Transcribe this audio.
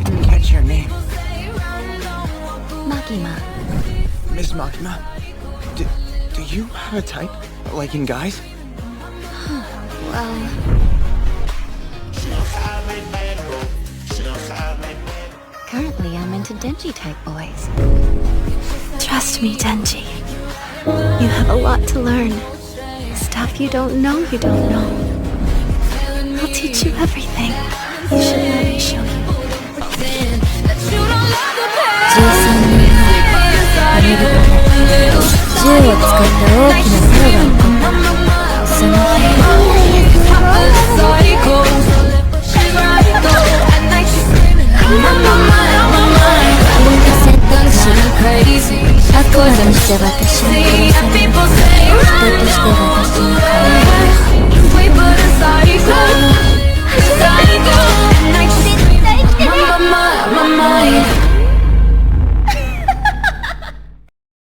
didn't catch your name. Makima. Miss Makima, do you have a type? Like in guys? Well... Currently, I'm into Denji-type boys. Trust me, Denji. You have a lot to learn. Stuff you don't know you don't know. I'll teach you everything. You should let me show you. 13年前、アメリカで銃を使った大きなテロが起こった。その悪魔として私を殺され、人としては